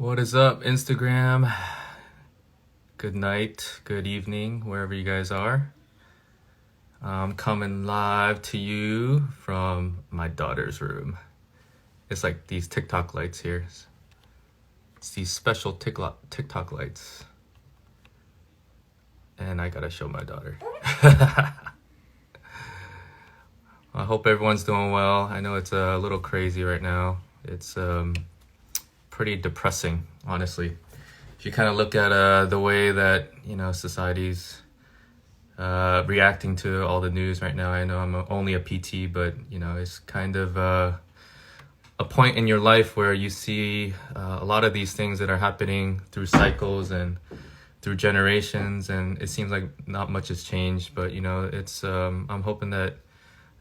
What is up, Instagram? Good night, good evening, wherever you guys are. I'm coming live to you from my daughter's room. It's like these TikTok lights here. It's these special TikTok lights. And I gotta show my daughter. I hope everyone's doing well. I know it's a little crazy right now. It's pretty depressing, honestly. If you kind of look at the way that, society's reacting to all the news right now. I know I'm only a PT, but it's kind of a point in your life where you see a lot of these things that are happening through cycles and through generations, and it seems like not much has changed. But it's I'm hoping that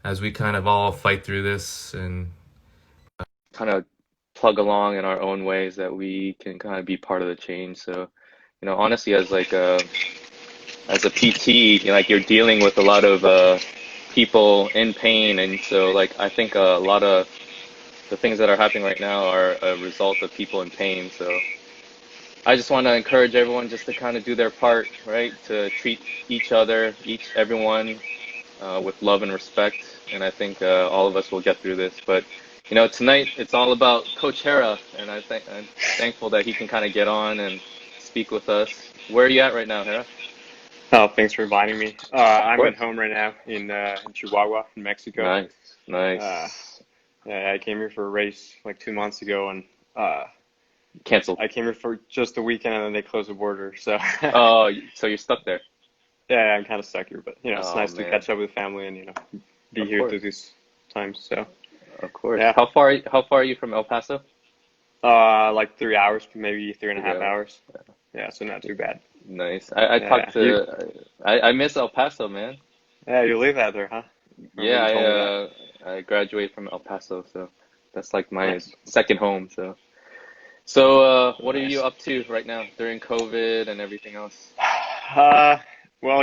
as we kind of all fight through this and kind of plug along in our own ways, that we can kind of be part of the change. So, honestly, as a PT, like you're dealing with a lot of people in pain, and so like I think a lot of the things that are happening right now are a result of people in pain. So I just want to encourage everyone just to kind of do their part, right? To treat each other, everyone with love and respect, and I think all of us will get through this. But tonight it's all about Coach Gera, and I'm thankful that he can kind of get on and speak with us. Where are you at right now, Gera? Oh, thanks for inviting me. Of I'm at course. home right now in Chihuahua, in Mexico. Nice, Uh, nice. I came here for a race like 2 months ago, and Canceled. I came here for just the weekend, and then they closed the border. So, Oh, so you're stuck there. yeah, I'm kind of stuck here, but it's Oh nice to man. catch up with family and be Of here course. through these times. So, Of course. yeah, How far are you from El Paso? like 3 hours, maybe three and a 3 half hours. hours. Yeah, so not too bad. Nice. I Yeah, talked to I miss El Paso, man. you live out there, huh? Remember Yeah, you told me that. I graduated from El Paso, so that's like my Nice, second home. So what are you nice. up to right now during COVID and everything else? Uh, well,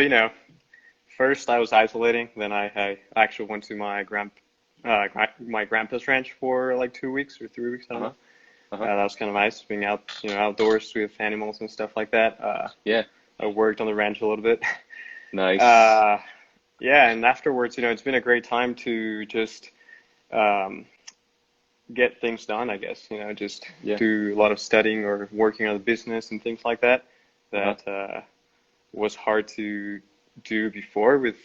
first, I was isolating. Then I actually went to my grandpa's ranch for like 2 weeks or 3 weeks. I don't Uh-huh. know. Uh-huh. That was kind of nice, being out, outdoors with animals and stuff like that. Yeah. I worked on the ranch a little bit. Nice. Uh, yeah, and afterwards, it's been a great time to just um, get things done. I guess, just Yeah. do a lot of studying or working on the business and things like that. Uh-huh. That was hard to do before with,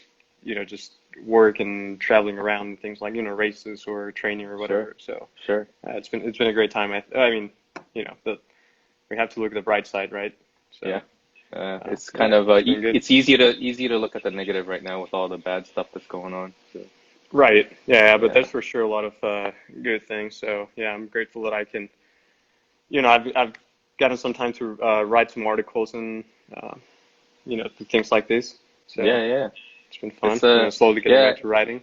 just work and traveling around and things like, races or training or Sure. whatever. So Sure. it's been a great time. I mean, but we have to look at the bright side, right? So Yeah. It's kind yeah, of it's been good. it's easy to look at the negative right now with all the bad stuff that's going on. So Right. Yeah, but yeah. there's for sure a lot of good things. So yeah, I'm grateful that I can, I've gotten some time to write some articles and things like this. So Yeah, yeah. it's been fun. It's Slowly getting yeah, back to writing.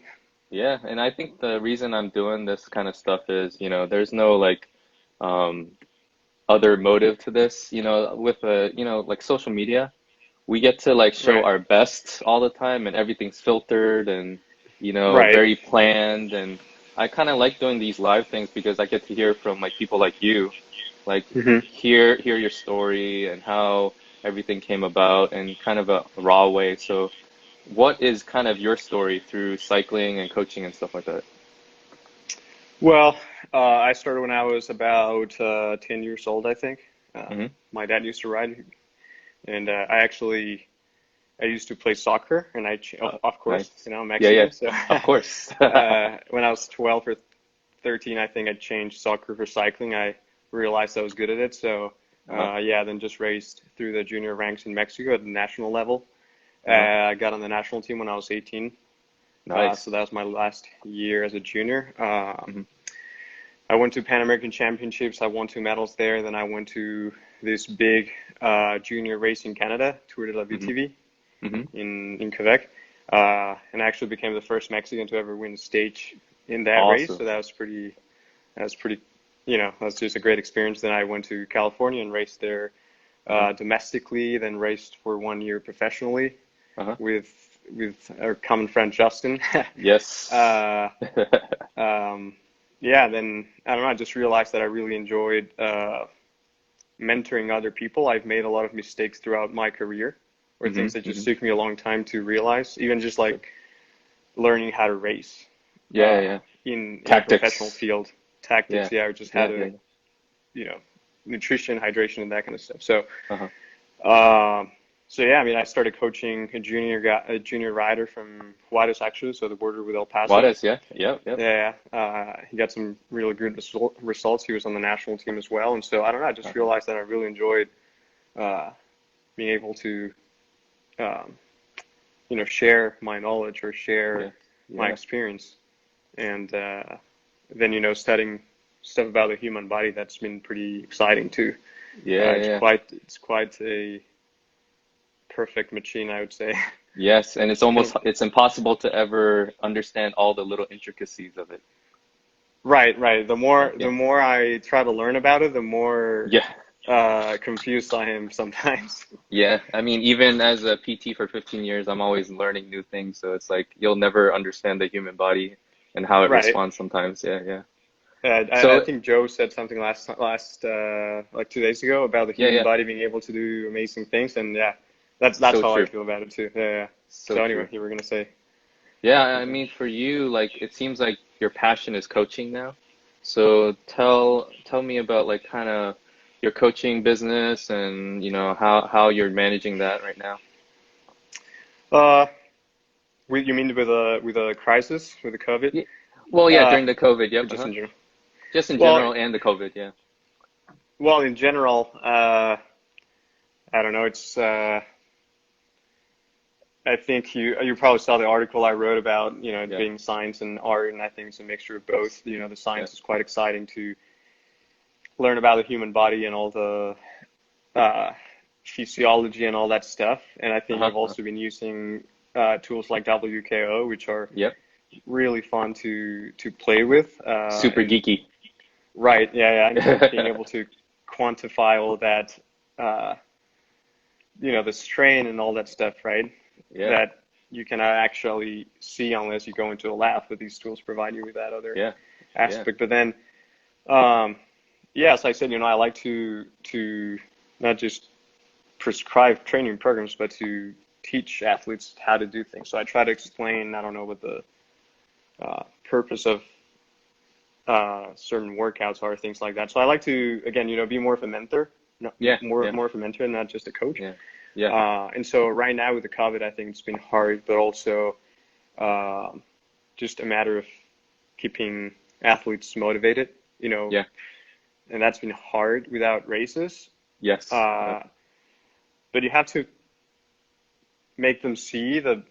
yeah, and I think the reason I'm doing this kind of stuff is, there's no like um other motive to this, with like social media, we get to like show Right. our best all the time and everything's filtered and Right. very planned, and I kind of like doing these live things because I get to hear from like people like you, like Hmm. hear your story and how everything came about in kind of a raw way. So what is kind of your story through cycling and coaching and stuff like that? Well, I started when I was about 10 years old, I think. Hmm. My dad used to ride, and I used to play soccer, and of course, Nice. I'm Yeah, yeah. Mexican, so Of course. when I was 12 or 13, I think I changed soccer for cycling. I realized I was good at it, so Uh-huh. yeah, then just raced through the junior ranks in Mexico at the national level. Uh-huh. I got on the national team when I was 18, so that Nice. was my last year as a junior. Hmm. I went to Pan American Championships. I won 2 medals there. Then I went to this big junior race in Canada, Tour de la Hmm. VTV Hmm. in Quebec, and actually became the first Mexican to ever win the stage in that race. Awesome. So that was pretty, that was just a great experience. Then I went to California and raced there Uh-huh. domestically, then raced for 1 year professionally Uh-huh. with our common friend Justin. Yes. uh, um, yeah, then I don't know. I just realized that I really enjoyed mentoring other people, I've made a lot of mistakes throughout my career, or things that just Hmm. took me a long time to realize. Even just like learning how to race Yeah, yeah. in a professional Tactics. field, tactics, Yeah, yeah, or just how yeah, to, yeah. you know, nutrition, hydration, and that kind of stuff. So, Uh-huh. um, so yeah, I mean, I started coaching a junior rider from Juarez, actually, so the border with El Paso. Juarez, yeah, yep, yep. Yeah, he got some really good results. He was on the national team as well, and so I don't know. I just Uh-huh. realized that I really enjoyed uh, being able to, um, share my knowledge or share Yeah, my yeah, experience, and then studying stuff about the human body. That's been pretty exciting too. yeah, yeah. It's quite a perfect machine, I would say. Yes, and it's almost And it's impossible to ever understand all the little intricacies of it. right. The Yeah, more yeah, I try to learn about it, the more yeah, confused I am sometimes. yeah. I mean, even as a PT for 15 years, I'm always learning new things. So it's like you'll never understand the human body and how it Right. responds sometimes. Yeah, yeah. I So think Joe said something last like 2 days ago about the yeah, human yeah. body being able to do amazing things, and yeah, that's So how I true. feel about it too. Yeah. So So anyway, true. you were gonna say Yeah, I something. mean, for you, like it seems like your passion is coaching now. So tell me about like kind of your coaching business and how you're managing that right now. Uh, you mean with a crisis with the COVID, Yeah. Well, yeah, during the COVID, or yep, just uh-huh. in general? Just in Well, general and the COVID, yeah. in general, I don't know. It's I think you probably saw the article I wrote about it Yeah. being science and art, and I think it's a mixture of both. The Yeah. science is quite exciting to learn about the human body and all the uh, physiology and all that stuff. And I think Uh-huh. I've Uh-huh. also been using tools like WKO, which are Yep. really fun to play with. Super And geeky. right, yeah, and being able to quantify all that, uh, the strain and all that stuff, right? Yeah. That you cannot actually see unless you go into a lab, but these tools provide you with that other Yeah. Yeah. aspect. But then, um, yes, I said, I like to not just prescribe training programs, but to teach athletes how to do things. So I try to explain, I don't know what the purpose of certain workouts are, things like that. So I like to, again, be more of a mentor, no, Yeah. Yeah. more of a mentor, not just a coach. Yeah. Yeah. And so right now with the COVID, I think it's been hard, but also um, just a matter of keeping athletes motivated, Yeah. and that's been hard without races. Yes. Yep. Uh, but you have to make them see the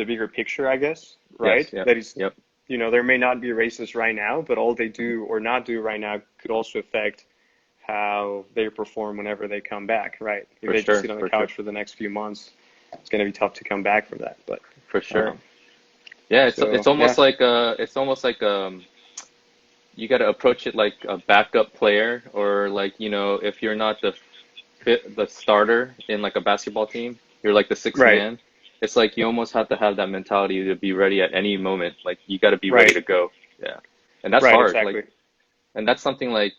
bigger picture, I guess, right? Yes. Yep. That is, Yep. there may not be races right now, but all they do or not do right now could also affect how they perform whenever they come back, right? If For they just sure. sit on the For sure. couch for the next few months, it's going to be tough to come back from that. But For sure. um, Yeah, it's so yeah, almost like you got to approach it like a backup player or like, if you're not the starter in like a basketball team, you're like the sixth right, man. It's like you almost have to have that mentality to be ready at any moment. Like you got to be ready right, to go. Yeah. And that's right, hard. Like, exactly. and that's something like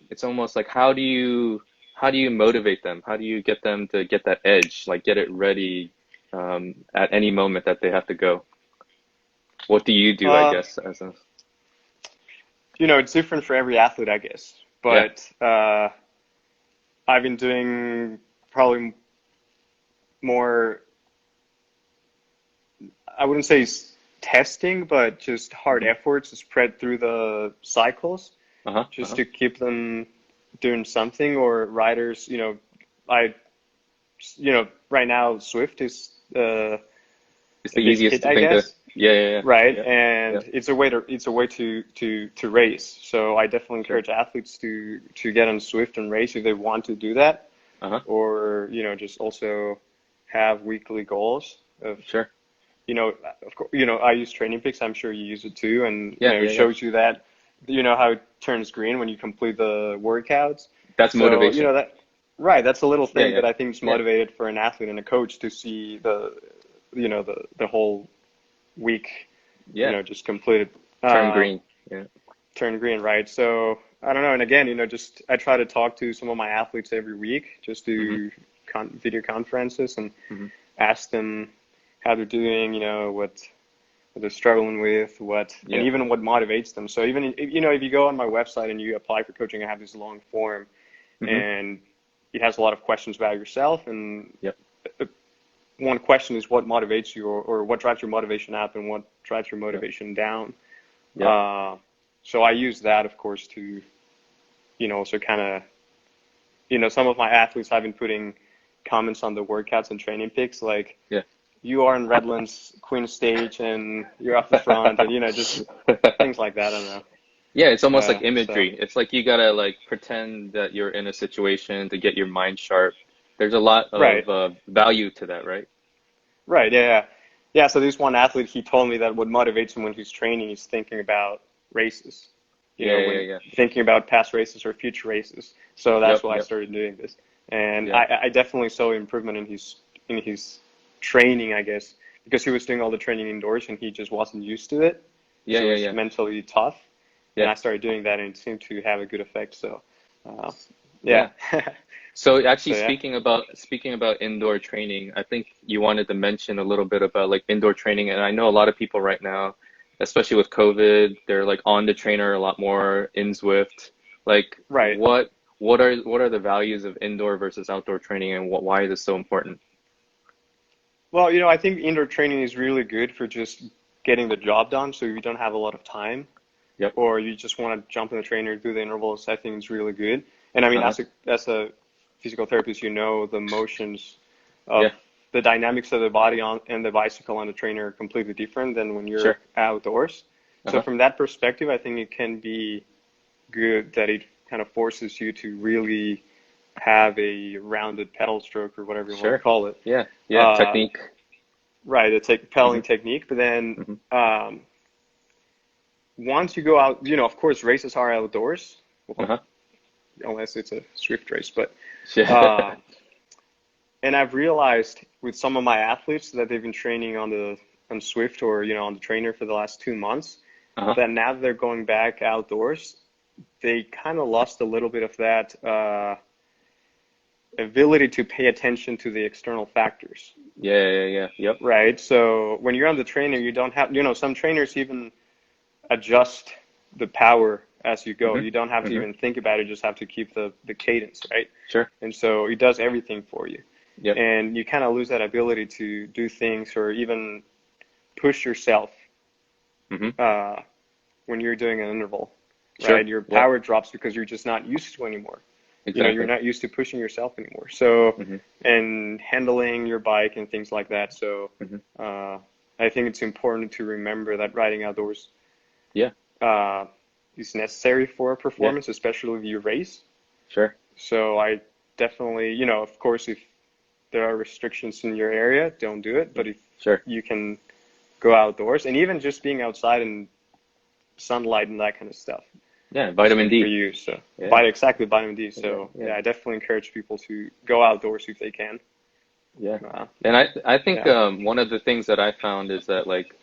it's almost like how do you motivate them? How do you get them to get that edge, like get it ready at any moment that they have to go? What do you do, I Uh, guess, as a it's different for every athlete, I guess. yeah. But I've been doing probably more, I wouldn't say testing, but just hard Hmm. efforts to spread through the cycles, Uh-huh. just Uh-huh. to keep them doing something. Or riders, I, right now Swift is It's a the big easiest hit, I thing to guess, yeah, yeah, yeah. right? Yeah. Yeah. And it's a way to race. So I definitely Sure. encourage athletes to get on Swift and race if they want to do that, Uh-huh. or just also have weekly goals of Sure. of course, I use Training Peaks. I'm sure you use it too, and Yeah, it yeah, yeah. shows you that, how it turns green when you complete the workouts. That's So, motivation. right, that's a little Yeah, thing yeah. that I think is Yeah. motivated for an athlete and a coach to see the whole week, Yeah. just completed. Turn Um, green. Yeah. turn green, right? So I don't know. And again, just I try to talk to some of my athletes every week, just Hmm. do video conferences and Hmm. ask them how they're doing, what they're struggling with, and Yeah. even what motivates them. So even if you go on my website and you apply for coaching, I have this long form, Hmm. and it has a lot of questions about yourself. And Yep. one question is what motivates you, or what drives your motivation up, and what drives your Yep. motivation down. Yep. Uh, so I use that, of course, to also kind of some of my athletes have been putting comments on the workouts and training pics like Yeah. you are in Redlands Queen Stage and you're off the front, and just things like that. I don't know. Yeah, it's almost like So imagery. It's like you gotta like pretend that you're in a situation to get your mind sharp. There's a lot right, of value to that, right? right, yeah, yeah, yeah. So this one athlete, he told me that what motivates him when he's training is thinking about races. Yeah, yeah, When yeah. thinking about past races or future races. So that's Yep, why I yep, started doing this, and yeah. I definitely saw improvement in his training, I guess, because he was doing all the training indoors and he just wasn't used to it because Yeah, it yeah, was yeah. mentally tough. And Yeah. I started doing that, and it seemed to have a good effect. So, uh, Yeah. yeah. So actually So yeah, speaking about indoor training, I think you wanted to mention a little bit about like indoor training, and I know a lot of people right now, especially with COVID, they're like on the trainer a lot more in Zwift. Like right. what are the values of indoor versus outdoor training, and why is this so important? Well, I think indoor training is really good for just getting the job done. So if you don't have a lot of time, Yep. or you just want to jump in the trainer, do the intervals, I think it's really good. And I mean, Uh-huh. as a physical therapist, the motions of Yeah. the dynamics of the body on and the bicycle on the trainer are completely different than when you're Sure. outdoors. So Uh-huh. from that perspective, I think it can be good that it kind of forces you to really have a rounded pedal stroke or whatever you want to Sure. call it. Yeah. Yeah. Uh, Technique. right, it's a pedaling Hmm. technique, but then Hmm. um, once you go out, of course, races are outdoors. Well, Uh-huh. unless it's a Swift race. But Sure. uh, and I've realized with some of my athletes that they've been training on Swift or on the trainer for the last 2 months, Uh-huh. that now that they're going back outdoors, they kind of lost a little bit of that ability to pay attention to the external factors, Yeah, yeah, yeah. Yep. right? So when you're on the trainer, you don't have, some trainers even adjust the power as you go. Hmm. You don't have to Hmm. even think about it, you just have to keep the cadence, right? Sure. And so it does everything for you. Yep. And you kind of lose that ability to do things or even push yourself Hmm. uh, when you're doing an interval, right? Sure. Your Yeah. power drops because you're just not used to anymore. You're Exactly. not used to pushing yourself anymore. So, Hmm. and handling your bike and things like that. So, Hmm. uh, I think it's important to remember that riding outdoors Yeah. uh, is necessary for a Yeah. performance, especially if you race. Sure. So I definitely, of course, if there are restrictions in your area, don't do it. But if Sure. you can go outdoors, and even just being outside in sunlight and that kind of stuff Yeah. is Vitamin good for D. you. So, Yeah. exactly, vitamin D. Yeah. So, Yeah. yeah, I definitely encourage people to go outdoors if they can. Yeah. Uh, And I think yeah, one of the things that I found is that like,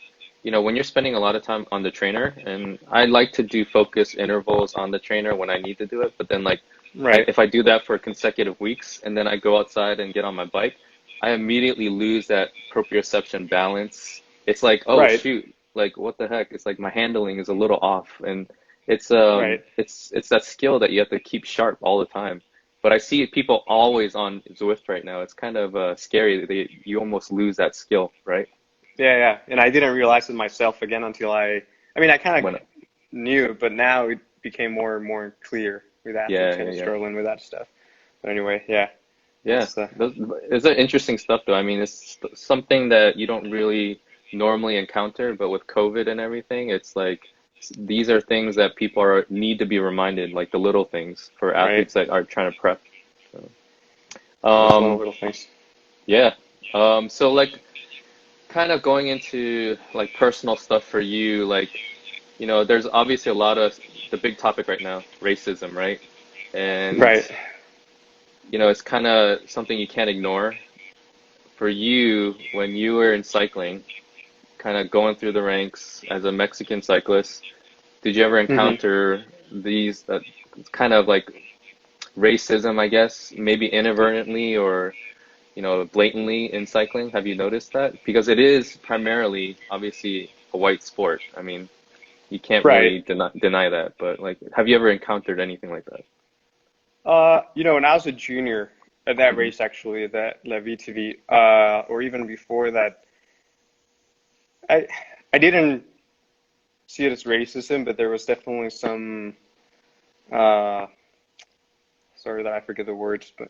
when you're spending a lot of time on the trainer, and I like to do focus intervals on the trainer when I need to do it, but then like right, if I do that for consecutive weeks and then I go outside and get on my bike, I immediately lose that proprioception balance. It's like, oh right, shoot, like what the heck? It's like my handling is a little off, and right. it's that skill that you have to keep sharp all the time. But I see people always on Zwift right now. It's kind of scary. You almost lose that skill, right? Yeah, yeah. And I didn't realize it myself again until I mean, I kind of When knew, but now it became more and more clear with athletes yeah, kind yeah, of yeah. struggling with that stuff. But anyway, yeah, Yeah, that's it's an interesting stuff though. I mean, it's something that you don't really normally encounter, but with COVID and everything, it's like these are things that people need to be reminded, like the little things for right. athletes that are trying to prep. So, There's a lot of um, little things. yeah. So like kind of going into like personal stuff for you, like, there's obviously a lot of the big topic right now, racism, right? And, Right. it's kind of something you can't ignore. For you, when you were in cycling, kind of going through the ranks as a Mexican cyclist, Did you ever Hmm. encounter these kind of like racism, I guess, maybe inadvertently or blatantly in cycling? Have you noticed that? Because it is primarily, obviously, a white sport. I mean, you can't Right. really deny that. But like, have you ever encountered anything like that? When I was a junior at that Hmm. race, actually, that La VTV, or even before that, I I didn't see it as racism, but there was definitely some. Uh, Sorry that I forget the words, but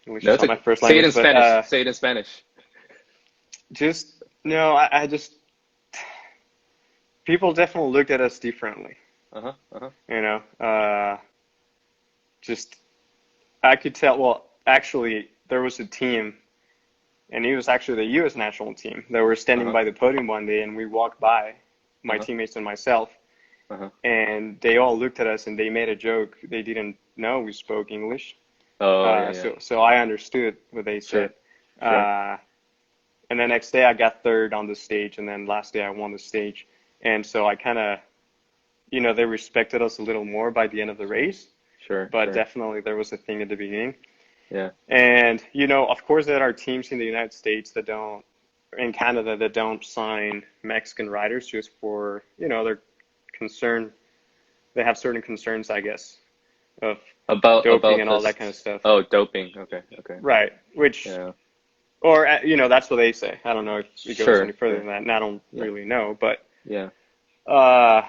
English No, is it's not a, my first say it language. in But Spanish. Say it in Spanish. just no, I just people definitely looked at us differently. Uh-huh. Uh-huh. You know, just I could tell. Well, actually, there was a team, and it was actually the U.S. national team that were standing Uh-huh. by the podium one day, and we walked by, my Uh-huh. teammates and myself, Uh-huh. and they all looked at us and they made a joke. They didn't know we spoke English, Oh, yeah, yeah. so I understood what they Sure. said. Sure. Uh, and the next day I got third on the stage, and then last day I won the stage, and so I kind of, they respected us a little more by the end of the Sure. race, Sure. but Sure. definitely there was a thing at the beginning. Yeah. And, of course, there are teams in the United States that don't, in Canada, that don't sign Mexican riders just for, they're concerned. They have certain concerns, I guess, of doping About and all that kind of this. stuff. Oh, doping. Okay. Okay. Right. Which, Yeah. or, that's what they say. I don't know if it goes Sure. any further Sure. than that, and I don't Yeah. really know. But, Yeah. uh,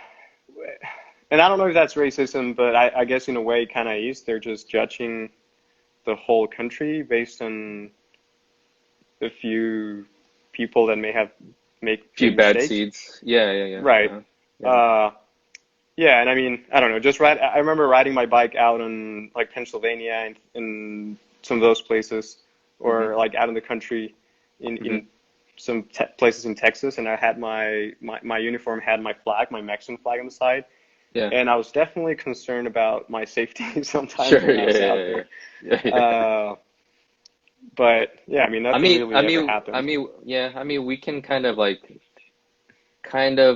and I don't know if that's racism, but I guess in a way it kind of is. They're just judging the whole country based on a few people that may have Few made bad mistakes. seeds. Yeah. Yeah. Yeah. Right. Uh-huh. Yeah. Uh, yeah, and I mean, I don't know. I remember riding my bike out in like Pennsylvania and in some of those places, Mm-hmm. or like out in the country, in Mm-hmm. some te places in Texas, and I had my uniform had my flag, my Mexican flag on the side, Yeah. and I was definitely concerned about my safety sometimes Sure. when I Yeah. was Yeah. out Yeah. there. Yeah. Yeah. Yeah. Uh, but yeah, I mean, I nothing mean, really ever happened. yeah. I mean, we can kind of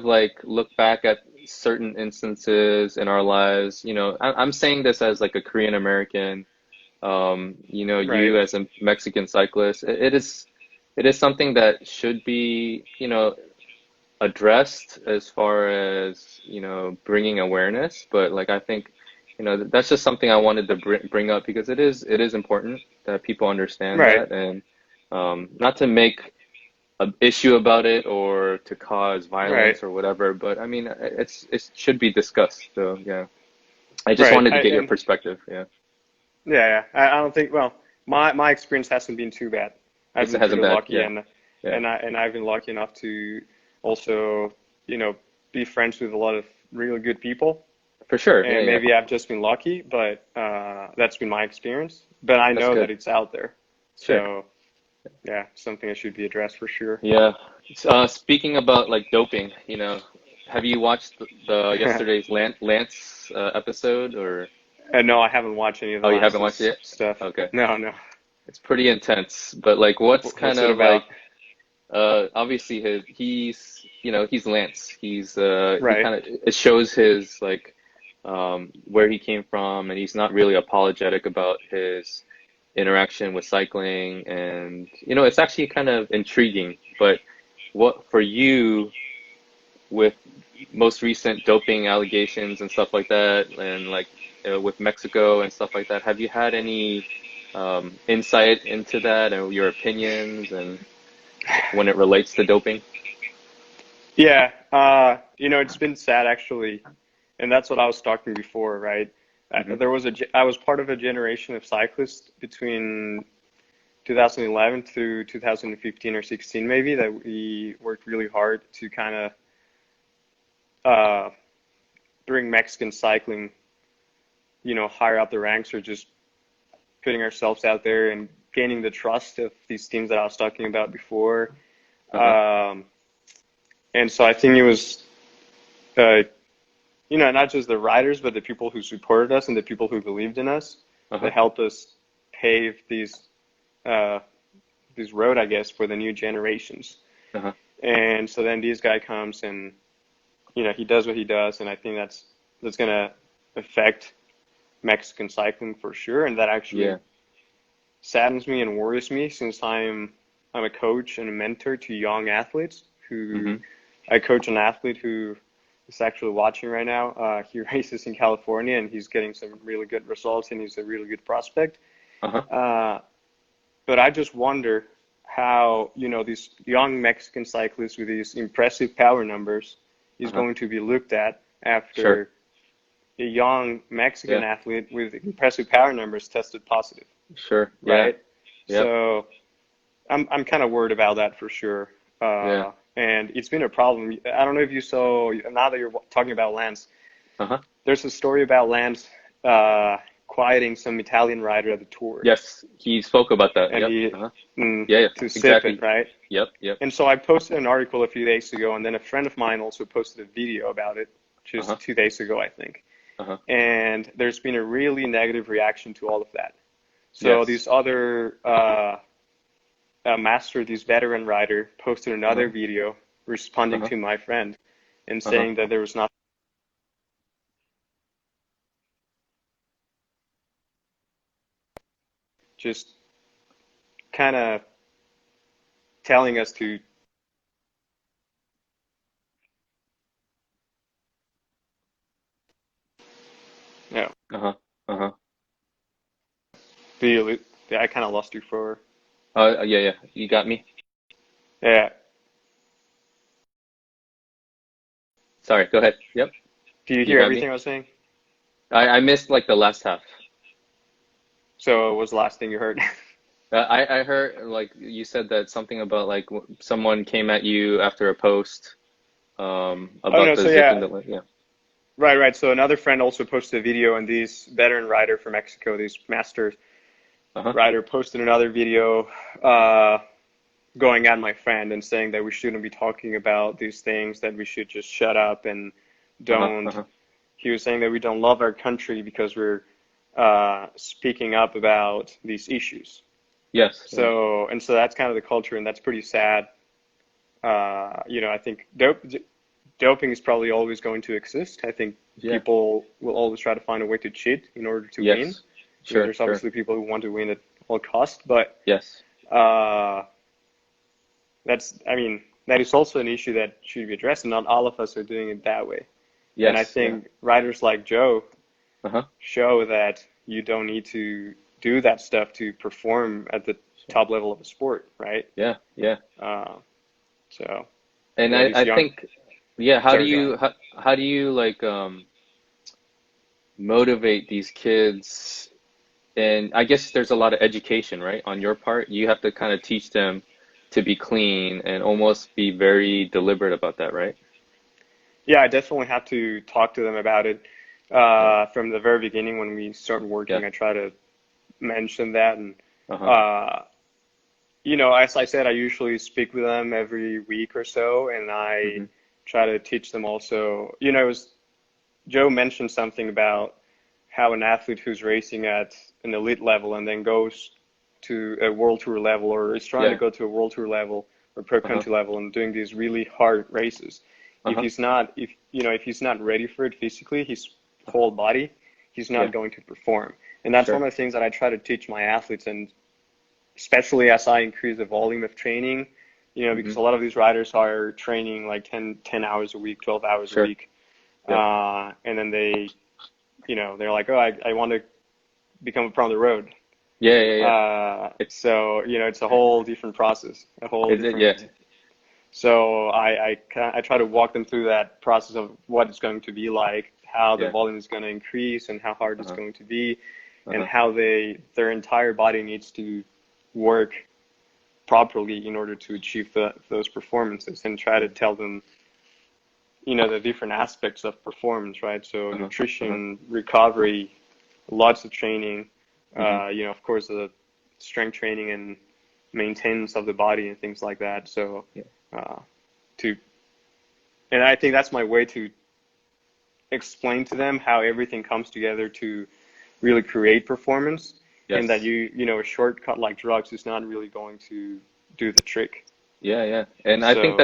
like look back at certain instances in our lives. I'm saying this as like a Korean American. Right. You as a Mexican cyclist, it is something that should be, addressed as far as, bringing awareness. But like I think, that's just something I wanted to bring up because it is important that people understand Right. that and not to make an issue about it or to cause Right. violence or whatever. But I mean, it should be discussed. So yeah, I just Right. wanted to I, get your and perspective. Yeah, Yeah, yeah. I don't think. Well, my experience hasn't been too bad. I've it been hasn't pretty bad. lucky, Yeah, and yeah, I've been lucky enough to also, you know, be friends with a lot of really good people. for sure. Yeah, And yeah, maybe I've just been lucky, but that's been my experience. But I that's know that good. it's out there, Sure. so yeah, something that should be addressed for sure. Yeah. Speaking about like doping, have you watched the yesterday's Lance episode or? And no, I haven't watched any of the Oh, you haven't watched Lance's it stuff. yet? Okay. No, no. It's pretty intense, but like what's kind What's it of about? like obviously he's Lance. He Right. kind of it shows his like where he came from and he's not really apologetic about his interaction with cycling and it's actually kind of intriguing. But what for you with most recent doping allegations and stuff like that and like with Mexico and stuff like that, have you had any insight into that and your opinions and when it relates to doping? Yeah. It's been sad actually, and that's what I was talking before, right? Hmm. I was part of a generation of cyclists between 2011 through 2015 or 16 maybe that we worked really hard to kind of uh, bring Mexican cycling, higher up the ranks, or just putting ourselves out there and gaining the trust of these teams that I was talking about before. Uh-huh. Um, and so I think it was, uh, not just the riders, but the people who supported us and the people who believed in us Uh-huh. that helped us pave uh, this road, I guess, for the new generations. Uh-huh. And so then this guy comes and he does what he does, and I think that's gonna affect Mexican cycling for sure, and that actually Yeah. saddens me and worries me since I'm a coach and a mentor to young athletes who Mm-hmm. I coach an athlete who is actually watching right now. He races in California and he's getting some really good results and he's a really good prospect. Uh-huh. Uh, but I just wonder how, these young Mexican cyclists with these impressive power numbers is Uh-huh. going to be looked at Sure. after a young Mexican Yeah. athlete with impressive power numbers tested positive, Sure. Yeah. right? Yep. So I'm kind of worried about that for sure. Yeah. And it's been a problem. I don't know if you saw, now that you're talking about Lance, Uh-huh. there's a story about Lance quieting some Italian rider at the tour, Yes, he spoke about that. and Yep. he Uh-huh. mm, Yeah, yeah, to sip it, exactly. right? Yep, yep. And so I posted an article a few days ago, and then a friend of mine also posted a video about it Uh-huh. just 2 days ago, I think. Uh-huh. And there's been a really negative reaction to all of that. So Yes. these other Master, this veteran rider, posted Uh-huh. another video responding Uh-huh. to my friend and Uh-huh. saying that there was not just kind of telling us to, you know, Uh-huh. Uh-huh. be, yeah, I kind of lost you for, Yeah, yeah. You got me? yeah. Sorry, go ahead. Yep. Do you You hear got me? everything I was saying? I missed like the last half. So what was the last thing you heard? I heard like you said that something about like someone came at you after a post Oh about no, the so zipping yeah, the yeah. right. So another friend also posted a video, and this veteran rider from Mexico, this master Uh-huh. rider, posted another video uh, going at my friend and saying that we shouldn't be talking about these things, that we should just shut up and Uh-huh. don't. Uh-huh. He was saying that we don't love our country because we're speaking up about these issues. Yes. Yeah. So that's kind of the culture, and that's pretty sad. I think doping is probably always going to exist. I think Yeah. people will always try to find a way to cheat in order to win, Yes. because Sure, there's sure. obviously people who want to win at all cost. But Yes. uh, I mean, that is also an issue that should be addressed, and not all of us are doing it that way. And I Yes. Yeah. think writers like Joe Uh-huh. show that you don't need to do that stuff to perform at the Sure. top level of a sport, right? Yeah. Yeah. Uh, so And yeah, these I young. think, yeah, Sorry, go ahead. how do you like motivate these kids? And I guess there's a lot of education, right, on your part. You have to kind of teach them to be clean and almost be very deliberate about that, right? Yeah, I definitely have to talk to them about it Yeah. from the very beginning when we start Yeah. working. I try to mention that, and Uh-huh. uh, as I said, I usually speak with them every week or so, and I Mm-hmm. try to teach them also. It was Joe mentioned something about how an athlete who's racing at an elite level and then goes to a world tour level or is trying to Yeah. go to a world tour level or pro Uh-huh. country level and doing these really hard races. If Uh-huh. he's not, if he's not ready for it physically, his whole body, he's Yeah. not going to perform. And that's one Sure. of the things that I try to teach my athletes, and especially as I increase the volume of training, Mm-hmm. because a lot of these riders are training like 10 hours a week, 12 hours a Sure. week. Yep. And then they're like, oh, I want to become a pro on the road. Yeah, yeah, yeah. It, So, it's a whole different process, a whole yeah. different. So I try to walk them through that process of what it's going to be like, how the Yeah. volume is going to increase and how hard it's Uh-huh. going to be, and Uh-huh. how their entire body needs to work properly in order to achieve those performances, and try to tell them, the different aspects of performance, right? So Uh-huh. Uh-huh. nutrition, recovery, lots of training, Mm-hmm. of course, the strength training and maintenance of the body and things like that. So, Yeah. uh, to, and I think that's my way to explain to them how everything comes together to really create performance, and that Yes. a shortcut like drugs is not really going to do the trick. Yeah, yeah. And I think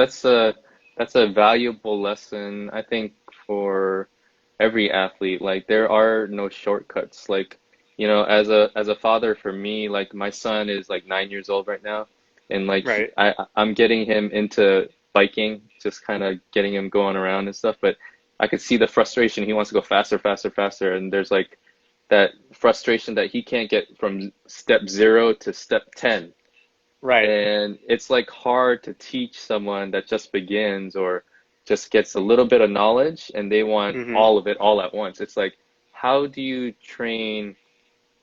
So, that's a valuable lesson, I think, for every athlete. Like there are no shortcuts. Like, as a father for me, like my son is like 9 years old right now, and like Right. I'm getting him into biking, just kind of getting him going around and stuff. But I could see the frustration. He wants to go faster, faster, faster, and there's like that frustration that he can't get from step 0 to step 10. Right. And it's like hard to teach someone that just begins or just gets a little bit of knowledge and they want Hmm. all of it all at once. It's like, how do you train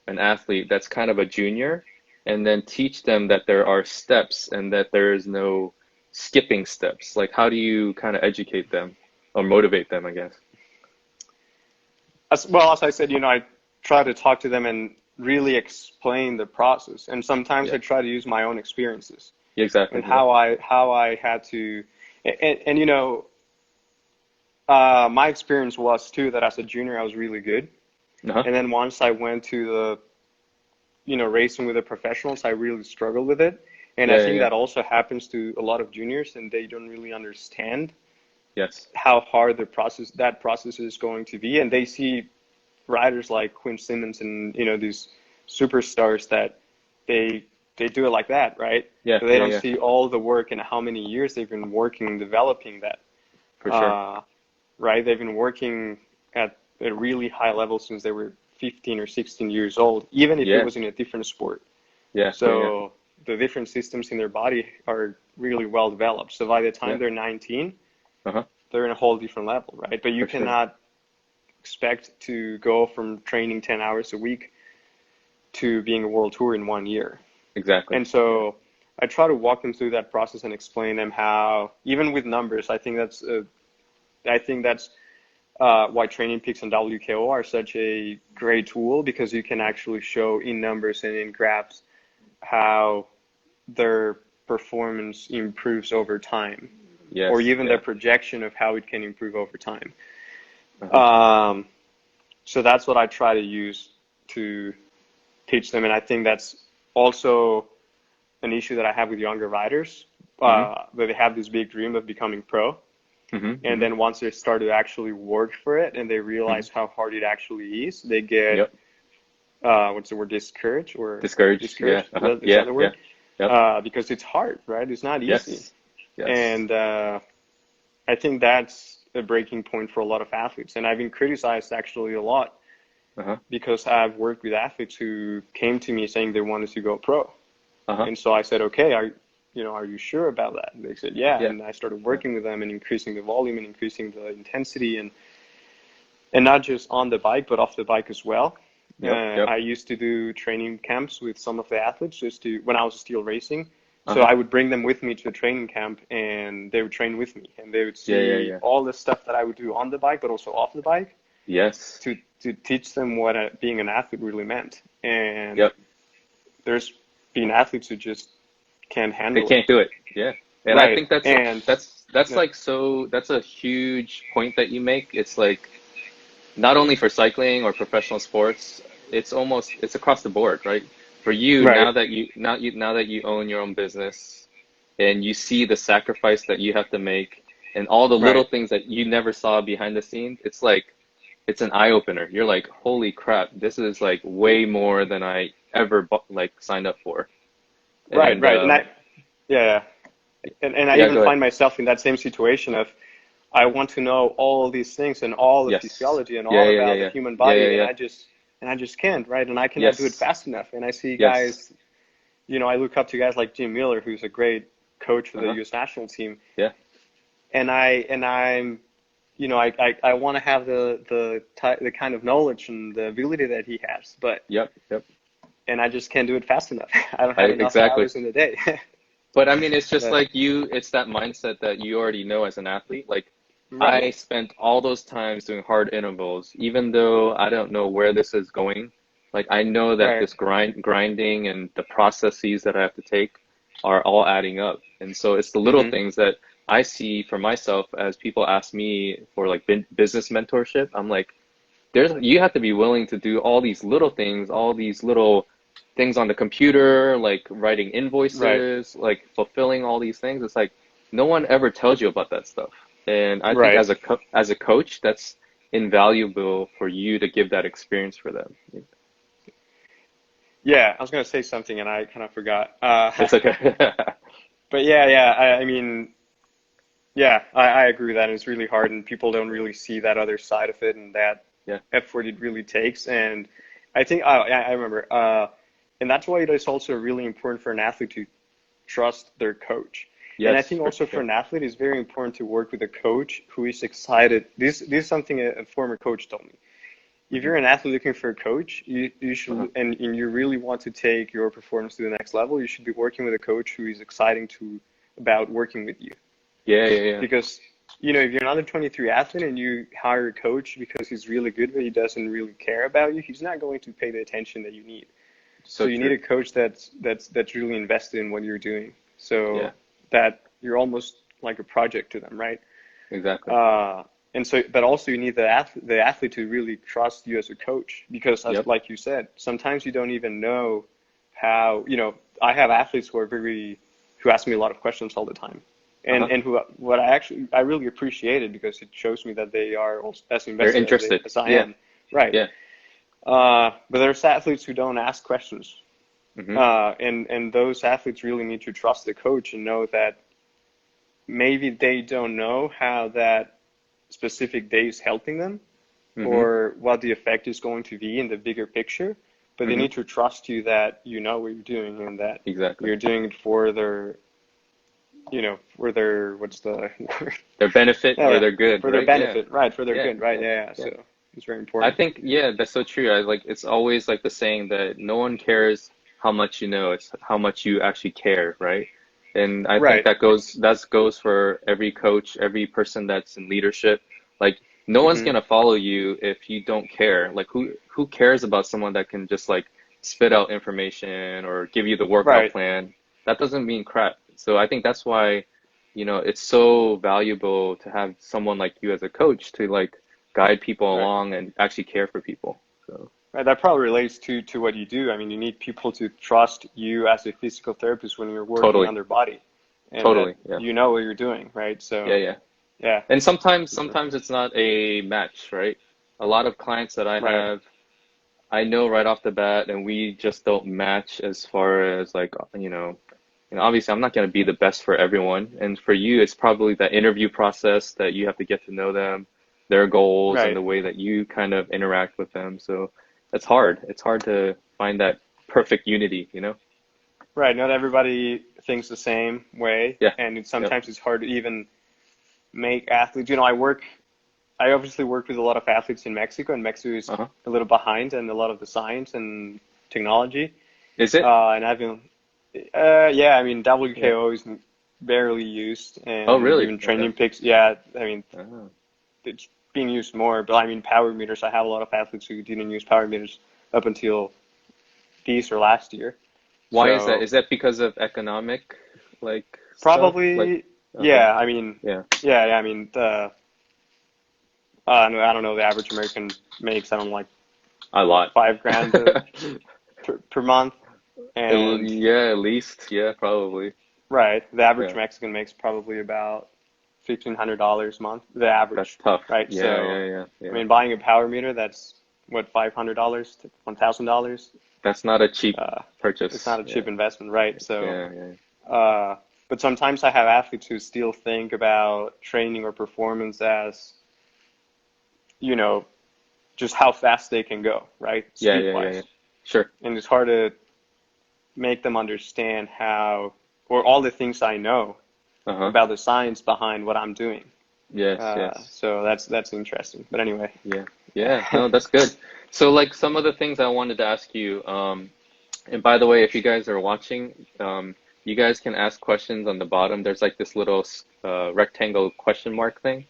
an athlete that's kind of a junior and then teach them that there are steps and that there is no skipping steps? Like, how do you kind of educate them or motivate them, I guess? As well, as I said, I try to talk to them and really explain the process. And sometimes Yeah, I try to use my own experiences exactly. and Yeah. how I had to, and my experience was too that as a junior I was really good, Uh-huh. and then once I went to the racing with the professionals, I really struggled with it. And I Yeah, yeah, think yeah. that also happens to a lot of juniors, and they don't really understand Yes. how hard that process is going to be. And they see riders like Quinn Simmons and these superstars that they they do it like that, right? Yeah, But they yeah, don't yeah, see all the work and how many years they've been working developing that. for sure. Uh, right? They've been working at a really high level since they were 15 or 16 years old, even if it Yeah, was in a different sport. yeah, yeah, yeah, So the different systems in their body are really well developed. So by the time yeah. they're 19, Uh-huh. they're in a whole different level, right? But you For sure. cannot expect to go from training 10 hours a week to being a world tour in 1 year. Exactly. And Yeah. so I try to walk them through that process and explain them how, even with numbers, I think that's why Training Peaks and WKO are such a great tool, because you can actually show in numbers and in graphs how their performance improves over time, or Yes. even their Yeah. projection of how it can improve over time. Uh-huh. Um, so that's what I try to use to teach them, and I think that's also an issue that I have with younger riders, Mm-hmm. that they have this big dream of becoming pro, Mm-hmm. and Mm-hmm. then once they start to actually work for it and they Mm-hmm. realize how hard it actually is, they get Yep. what's the word, discouraged, or Discouraged. Yeah. discouraged, Uh-huh. is that Yeah. the Yeah. word? Yep. Because it's hard, right? It's not easy. Yes. Yes. And I think that's a breaking point for a lot of athletes. And I've been criticized actually a lot Uh-huh. because I've worked with athletes who came to me saying they wanted to go pro. Uh-huh. And so I said, okay, are you sure about that? And they said, yeah. Yeah. And I started Yeah. working with them and increasing the volume and increasing the intensity, and not just on the bike, but off the bike as well. Yep. Yep. I used to do training camps with some of the athletes when I was still racing. So Uh-huh. I would bring them with me to a training camp, and they would train with me, and they would Yeah. Yeah. see Yeah. all the stuff that I would do on the bike, but also off the bike, Yes. to teach them what being an athlete really meant. And Yep. there's been athletes who just can't They handle it. can't do it. Yeah. And I Right. think that's And that's yeah, like that's a huge point that you make. It's like not only for cycling or professional sports, it's across the board, right? For you, right, now that you own your own business and you see the sacrifice that you have to make and all the little right, things that you never saw behind the scenes, it's like it's an eye opener. You're like, holy crap, this is like way more than I ever like signed up for. right, And right. Yeah, and I yeah, even go ahead. find myself in that same situation of I want to know all these things and all the Yes. physiology and Yeah, all yeah, yeah, about the yeah. human Yeah, yeah, body, and yeah. I just can't, right? And I cannot do it Yes. fast enough. And I see Yes. guys, I look up to guys like Jim Miller, who's a great coach for the Uh-huh. U.S. national team, Yeah. and I'm I want to have the kind of knowledge and the ability that he has, but Yep. Yep. and I just can't do it fast enough. I don't I have enough exactly. hours in the day. But I mean, it's just But like it's that mindset that you already know as an athlete. Like, right, I spent all those times doing hard intervals, even though I don't know where this is going. Like, I know that right, this grinding and the processes that I have to take are all adding up. And so it's the little hmm, things that I see for myself as people ask me for like business mentorship. I'm like, you have to be willing to do all these little things, all these little things on the computer, like writing right, invoices, like fulfilling all these things. It's like no one ever tells you about that stuff. And I think Right. as a coach, that's invaluable for you to give that experience for them. Yeah, I was gonna say something and I kind of forgot. It's okay. But yeah, I mean, yeah, I agree with that. It's really hard, and people don't really see that other side of it and that Yeah. effort it really takes. And I think, yeah, I remember, and that's why it is also really important for an athlete to trust their coach. And I Yes, think for also for sure. an athlete, it's very important to work with a coach who is excited. This is something a former coach told me. If Hmm. you're an athlete looking for a coach, you Uh-huh. should, and you really want to take your performance to the next level, you should be working with a coach who is exciting to about working with you. Yeah, yeah, yeah. Because, you know, if you're an under 23 athlete and you hire a coach because he's really good but he doesn't really care about you, he's not going to pay the attention that you need. So So you need true. a coach that's really invested in what you're doing. Yeah, So that you're almost like a project to them, right? exactly. Uh, and so, but also you need the athlete to really trust you as a coach because, as Yep. like you said, sometimes you don't even know how. You know, I have athletes who ask me a lot of questions all the time, Uh-huh. and who what I really appreciate it because it shows me that they are also as They're invested interested. as I Yeah, am, right? yeah. But there's athletes who don't ask questions, Hmm. and those athletes really need to trust the coach and know that maybe they don't know how that specific day is helping them Hmm. or what the effect is going to be in the bigger picture, but they Hmm. need to trust you that you know what you're doing and that Exactly. you're doing it for their, for their, what's the word? Their benefit Yeah, or yeah, their good, for their right? Yeah, benefit, right, for their yeah, good, right, yeah, yeah, yeah. yeah. So it's very I important. think, yeah, that's so true. I like it's always like the saying that no one cares how much you know, it's how much you actually care, right? And I think Right. that goes for every coach, every person that's in leadership. Like no one's Hmm. gonna follow you if you don't care. Like who cares about someone that can just like spit out information or give you the workout Right. plan? That doesn't mean crap. So I think that's why, it's so valuable to have someone like you as a coach to like guide people Right. along and actually care for people. So Right, that probably relates to what you do. I mean, you need people to trust you as a physical therapist when you're working totally, on their body, and that totally, yeah, you know what you're doing, right? yeah, So, yeah. yeah, And sometimes, it's sometimes it's not a match, right? A lot of clients that I right, have, I know right off the bat, and we just don't match as far as like, obviously I'm not going to be the best for everyone. And for you, it's probably that interview process that you have to get to know them, their goals, and right, the way that you kind of interact with them. So it's hard. It's hard to find that perfect unity. right. Not everybody thinks the same way, Yeah. and Yep. sometimes it's hard to even make athletes. I obviously work with a lot of athletes in Mexico, and Mexico is Uh-huh. a little behind in a lot of the science and technology. Is it? And I've been, yeah, I mean, Yeah. WKO is barely used, Oh, and really? even Okay. training picks, yeah, I mean, Oh. it's being used more. But I mean, power meters, I have a lot of athletes who didn't use power meters up until this or last year. Why is that? So Is that because of economic like stuff? Like, probably, okay. yeah, I mean, Yeah. yeah, I mean, I don't know, the average American makes, I don't know, like A lot. 5 grand per month. And Yeah, at least. Yeah, probably. right, the average Yeah. Mexican makes probably about $1,500 a month, the That's average, tough. right? Yeah, So, yeah, yeah, I yeah. mean, buying a power meter, that's what, $500 to $1,000. That's not a cheap Uh, it's purchase. not a Yeah. cheap investment, right? So, Yeah, yeah. uh, but sometimes I have athletes who still think about training or performance as, you know, just how fast they can go, right? Yeah, Speed yeah, yeah, yeah. wise. Sure. And it's hard to make them understand how, or all the things I know Uh-huh. about the science behind what I'm doing. Yes, yes. So that's interesting. But anyway, Yeah. Yeah. No, that's good. So like some of the things I wanted to ask you, and by the way, if you guys are watching, you guys can ask questions on the bottom. There's like this little rectangle question mark thing.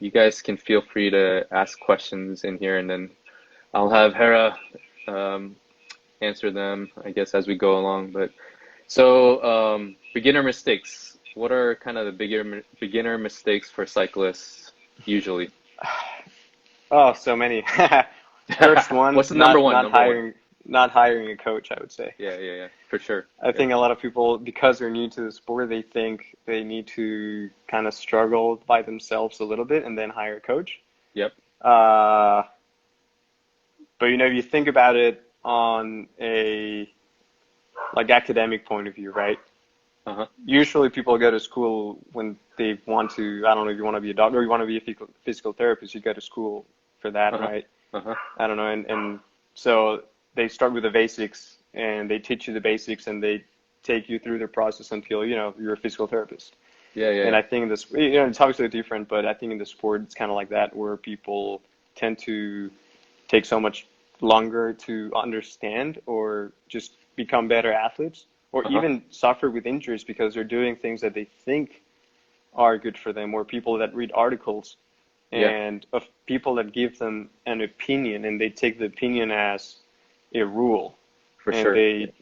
You guys can feel free to ask questions in here, and then I'll have Hera um, answer them, I guess, as we go along. But so, beginner mistakes. What are kind of the beginner mistakes for cyclists usually? oh, so many. First one, What's the number one? not Number one. hiring. not hiring a coach, I would say. Yeah, for sure. I Yeah. think a lot of people, because they're new to the sport, they think they need to kind of struggle by themselves a little bit and then hire a coach. Yep. Uh, but you know, you think about it on a like academic point of view, right? Uh-huh. Usually people go to school when they want to, I don't know, if you want to be a doctor or you want to be a physical therapist, you go to school for that, Uh-huh. right? Uh-huh. I don't know. And so they start with the basics and they teach you the basics and they take you through the process until, you know, you're a physical therapist. And Yeah. I think this, you know, it's obviously different, but I think in the sport, it's kind of like that where people tend to take so much longer to understand or just become better athletes or Uh-huh. even suffer with injuries because they're doing things that they think are good for them, or people that read articles Yeah, and of people that give them an opinion and they take the opinion as a rule for and sure. Yeah. they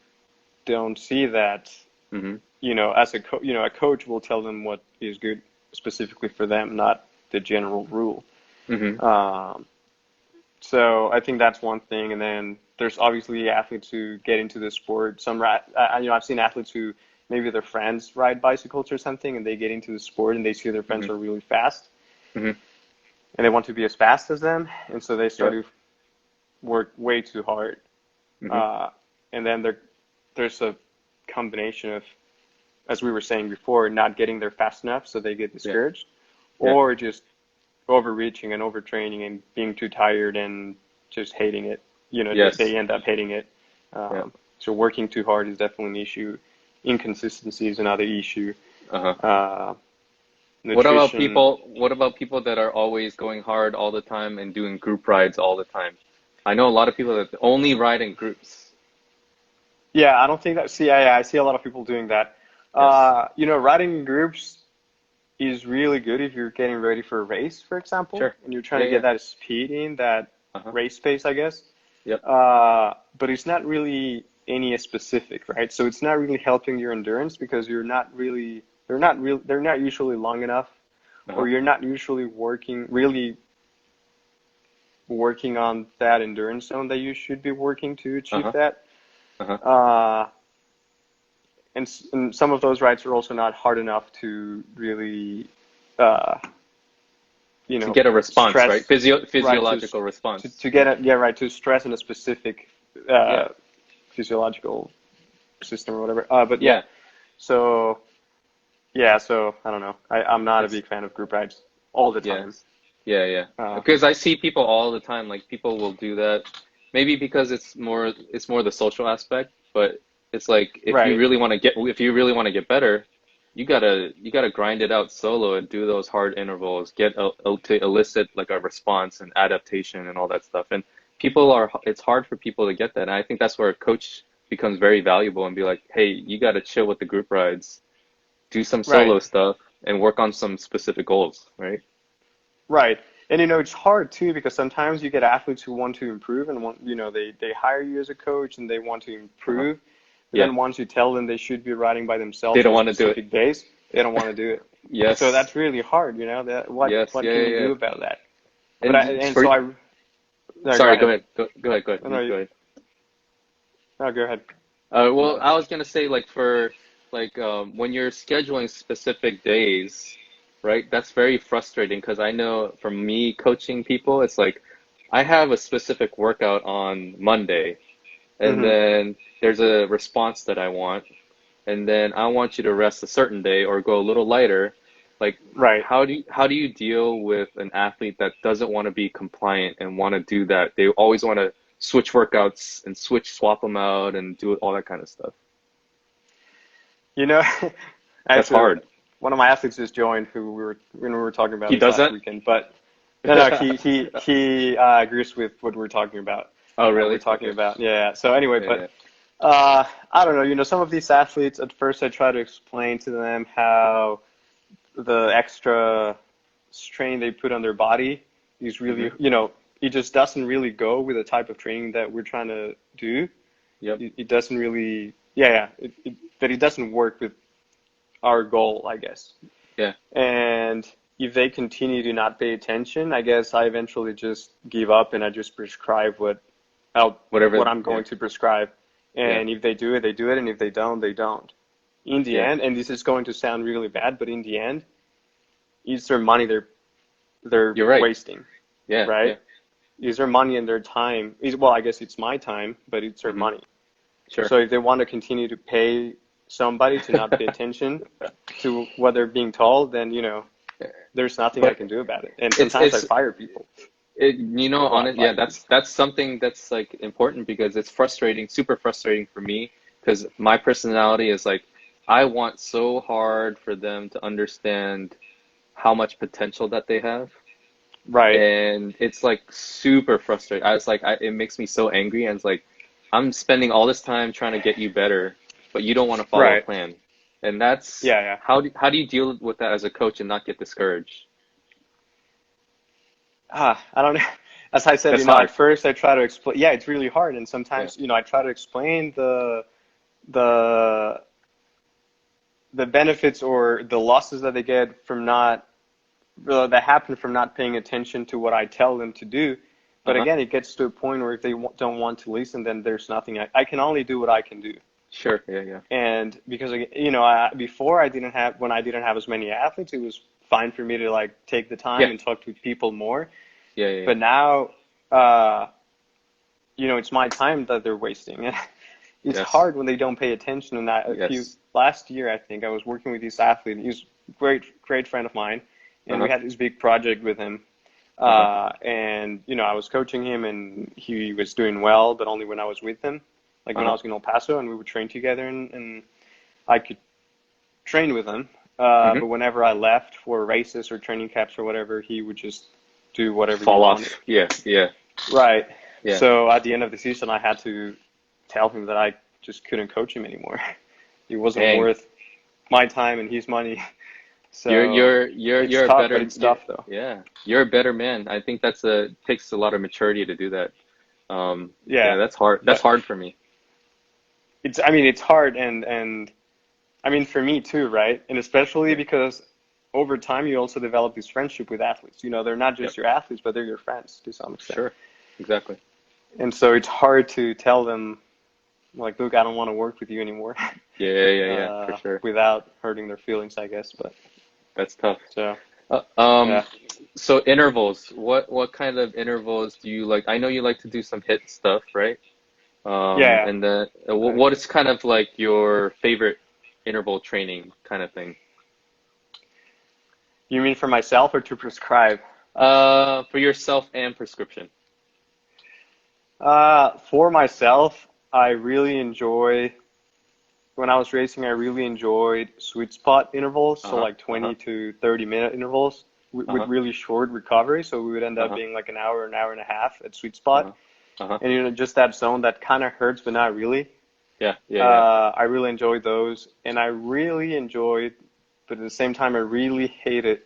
don't see that, Mm-hmm. you know, as you know, a coach will tell them what is good specifically for them, not the general rule. Mm-hmm. Um, so I think that's one thing. And then there's obviously athletes who get into the sport. You know, I've seen athletes who maybe their friends ride bicycles or something, and they get into the sport and they see their friends Mm-hmm. are really fast, Mm-hmm. and they want to be as fast as them, and so they start Yep. to work way too hard. Mm-hmm. Uh, and then there's a combination of, as we were saying before, not getting there fast enough, so they get Yeah. discouraged, Yeah. or just overreaching and overtraining and being too tired and just hating it. You know, Yes. they end up hating it. Yeah. So working too hard is definitely an issue. Inconsistency is another issue. Uh-huh. Uh, What about Nutrition. people, what about people that are always going hard all the time and doing group rides all the time? I know a lot of people that only ride in groups. Yeah, I don't think that. See, I see a lot of people doing that. Yes. You know, riding in groups is really good if you're getting ready for a race, for example, Sure. and you're trying Yeah, to get yeah. that speed in, that Uh-huh. race pace, I guess. Yep. But it's not really any specific, right? So it's not really helping your endurance because they're not usually long enough, Uh-huh. or you're not usually working on that endurance zone that you should be working to achieve Uh-huh. that. Uh-huh. Uh, and some of those rides are also not hard enough to really, uh, you To know, get a response, right? stress, right? Physiological response. To Yeah. get it, yeah, right, to stress in a specific Yeah. uh, physiological system or whatever. But yeah, Yeah. so so I don't know. I'm not a It's big fan of group rides all the time. Yes. Yeah. Uh, Because I see people all the time, like people will do that. Maybe because it's more the social aspect, but it's like right, if you really want to get better, you gotta grind it out solo and do those hard intervals, to elicit like a response and adaptation and all that stuff. And it's hard for people to get that. And I think that's where a coach becomes very valuable and be like, hey, you gotta chill with the group rides, do some right, solo stuff, and work on some specific goals, right? right. And you know, it's hard too because sometimes you get athletes who want to improve and want, you know, they hire you as a coach and they want to Uh-huh. improve. But Yeah. then once you tell them they should be riding by They themselves don't on want to do it. specific days, they don't want to do it. So Yes. that's really hard, you know. That Yes. what Yeah. can Yeah. you Yeah. do about that? But And and for so I no, go sorry. Go ahead. ahead. Go ahead. Go ahead. No, You go ahead. no, go ahead. Well, I was gonna say like for like when you're scheduling specific days, right? That's very frustrating because I know for me coaching people, it's like I have a specific workout on Monday, and Hmm. then there's a response that I want, and then I want you to rest a certain day or go a little lighter. Like, Right. how do you deal with an athlete that doesn't want to be compliant and want to do that? They always want to switch workouts and swap them out and do all that kind of stuff. You know, That's actually, hard. one of my athletes just joined who we were talking about He this does last that? weekend. But no, he agrees with what we're talking about. Oh, We're really? talking Okay. about So anyway, Yeah, but yeah. I don't know. You know, some of these athletes at first I try to explain to them how the extra strain they put on their body is really, Mm-hmm. you know, it just doesn't really go with the type of training that we're trying to do. Yep. It doesn't really, that it doesn't work with our goal, I guess. Yeah. And if they continue to not pay attention, I guess I eventually just give up and I just prescribe what Whatever. what I'm going Yeah. to prescribe. Yeah. And if they do it, they do it, and if they don't, they don't. In the Yeah. end, and this is going to sound really bad, but in the end, it's their money they're You're right. wasting, Yeah. Yeah. right? It's their money and their time. Well, I guess it's my time, but it's their Hmm. money. Sure. So if they want to continue to pay somebody to not pay attention to what they're being told, then there's nothing I But can do about it. And it's sometimes I it's fire people. Well, I honest, yeah, fire people. that's something that's like important because it's frustrating, super frustrating for me because my personality is like I want so hard for them to understand how much potential that they have, Right, and it's like super frustrating. I was like, it makes me so angry, and it's like I'm spending all this time trying to get you better, but you don't want to follow a right. plan, and that's Yeah, yeah. how do you deal with that as a coach and not get discouraged? I don't know. As I said, That's at hard. first I try to explain. Yeah, it's really hard, and Yeah. sometimes, I try to explain the the benefits or the losses that they get from not that happen from not paying attention to what I tell them to do. But Uh-huh. again, it gets to a point where if they don't want to listen, then there's nothing I can only do what I can do. Sure. Yeah. Yeah. And because before when I didn't have as many athletes, it was fine for me to like take the time Yeah. and talk to people more. Yeah. Yeah. Yeah. But now, uh, it's my time that they're wasting. It's Yes. hard when they don't pay attention. And Yes. last year, I think I was working with this athlete. He's a great friend of mine, and we Uh-huh. had this big project with him. Uh-huh. And I was coaching him, and he was doing well, but only when I was with him, like when I Uh-huh. was in El Paso, and we would train together, and I could train with him. Mm-hmm. But whenever I left for races or training camps or whatever, he would just do whatever he Fall wanted. off. Yeah. Yeah. Right. Yeah. So at the end of the season, I had to tell him that I just couldn't coach him anymore. He wasn't Dang. worth my time and his money. You're So you're you're it's you're a tough, but better it's tough though. yeah. You're a better man. I think takes a lot of maturity to do that. Yeah, Yeah, that's hard. That's but hard for me. it's hard, and I mean for me too, right? And especially Yeah. because over time you also develop this friendship with athletes. They're not Yep. just your athletes, but they're your friends to some extent. Sure. Exactly. And so it's hard to tell them like, look, I don't want to work with you anymore, Yeah. Yeah. Yeah. For sure. without hurting their feelings, I guess. But That's tough. so Uh, yeah, um, so intervals. What kind of intervals do you like? I know you like to do some hit stuff, right? yeah. And then Right. what is kind of like your favorite interval training kind of thing? You mean for myself or to prescribe? For yourself and prescription. For myself, I really enjoy when I was racing. I really enjoyed sweet spot intervals, so Uh-huh. like Uh-huh. 20 to 30-minute intervals with Uh-huh. really short recovery. So we would end up Uh-huh. being like an hour and a half at sweet spot, Uh-huh. Uh-huh. and just that zone that kind of hurts, but not really. Yeah. Yeah. Yeah. I really enjoyed those, and I really enjoyed, but at the same time, I really hated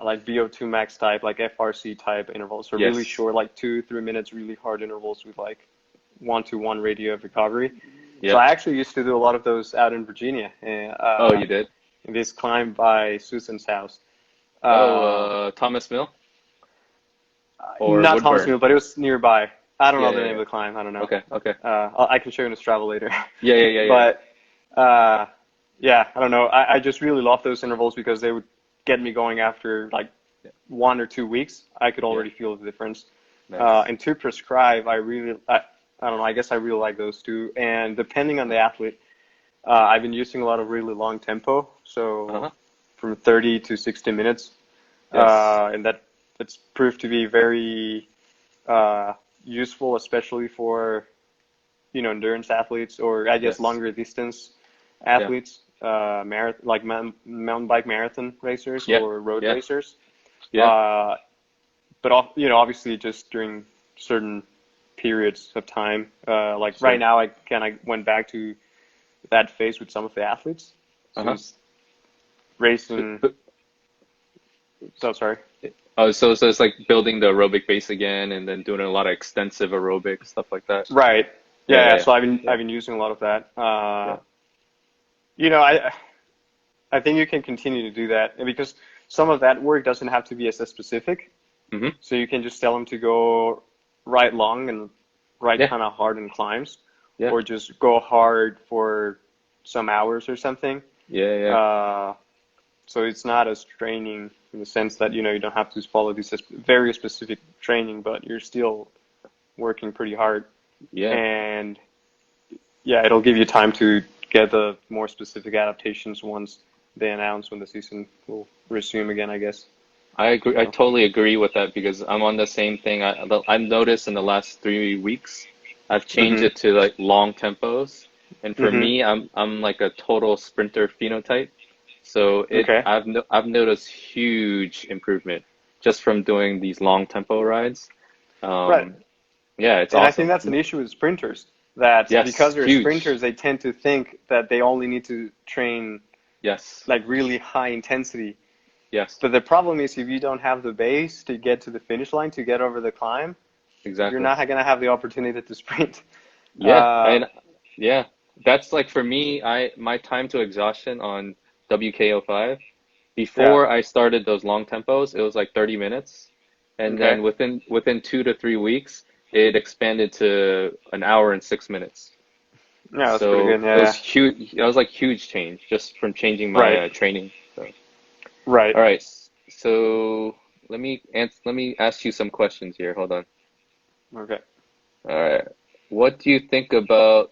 like VO2 max type, like FRC type intervals. So really Yes. short, like 2-3 minutes, really hard intervals with like 1-to-1 radio of recovery. So Yeah. I actually used to do a lot of those out in Virginia, Oh, you did? in this climb by Susan's house. Uh, Oh, Thomas Mill or Not Woodburn? Thomasville, but it was nearby. I don't Yeah. know the Yeah. name of Yeah. the climb. I don't know. Okay. Okay. I can show you in the Strava later. Yeah. Yeah. Yeah. Yeah. But uh, yeah, I don't know. I just really love those intervals because they would get me going after like Yeah. 1 or 2 weeks. I could Yeah. already feel the difference. Nice. And to prescribe, I don't know. I guess I really like those two. And depending on the athlete, I've been using a lot of really long tempo, so Uh-huh. from 30 to 60 minutes, Yes. and that's proved to be very uh, useful, especially for endurance athletes or I guess Yes. longer distance Yeah. athletes, like mountain bike marathon racers Yeah. or road Yeah. racers. Yeah. Uh, but obviously just during certain periods of time. Like right Sure. now, I kind of went back to that phase with some of the athletes. Uh-huh. Since racing, But, so sorry. oh, so it's like building the aerobic base again, and then doing a lot of extensive aerobic stuff like that. Right. Yeah. Yeah. Yeah. So I've been Yeah. I've been using a lot of that. Yeah. I think you can continue to do that, and because some of that work doesn't have to be as specific, Mm-hmm. so you can just tell them to go right long and ride Yeah. kind of hard in climbs, Yeah. or just go hard for some hours or something. Yeah. Yeah. Uh, so it's not as training in the sense that, you don't have to follow this very specific training, but you're still working pretty hard. Yeah. And yeah, it'll give you time to get the more specific adaptations once they announce when the season will resume again, I guess. I agree. I So, totally agree with that because I'm on the same thing. I've noticed in the last 3 weeks, I've changed hmm it to like long tempos. And for hmm me, I'm like a total sprinter phenotype. So Okay. I've noticed huge improvement just from doing these long tempo rides. Right. Um, yeah, it's And I think awesome. that's an issue with sprinters, that Yes, because they're huge. sprinters, they tend to think that they only need to train Yes, like really high intensity. yes, But the problem is if you don't have the base to get to the finish line, to get over the climb, you're exactly. not going to have the opportunity to sprint. Yeah, Uh, and yeah, that's like for me, my time to exhaustion on WKO5 yeah. before I started those long tempos, it was like 30 minutes. And Okay. then within 2 to 3 weeks, it expanded to an hour and 6 minutes. Yeah, that's pretty So good. it was Yeah. huge. It was like huge change just from changing my Right. training. So, Right. all right. So let me ask you some questions here. Hold on. Okay. All right. What do you think about